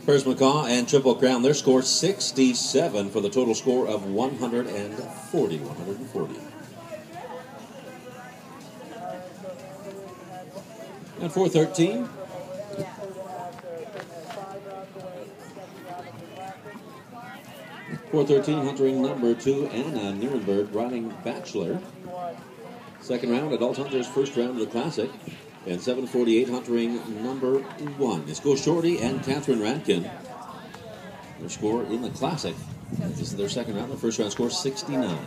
First McCaw and Triple Crown, their score 67 for the total score of 140. And 413. Huntering number 2, Anna Nierenberg, riding Bachelor. Second round, Adult Hunters, first round of the Classic. And 748, Huntering number 1. It's Go Shorty and Catherine Radkin. Their score in the Classic. This is their second round. The first round score 69.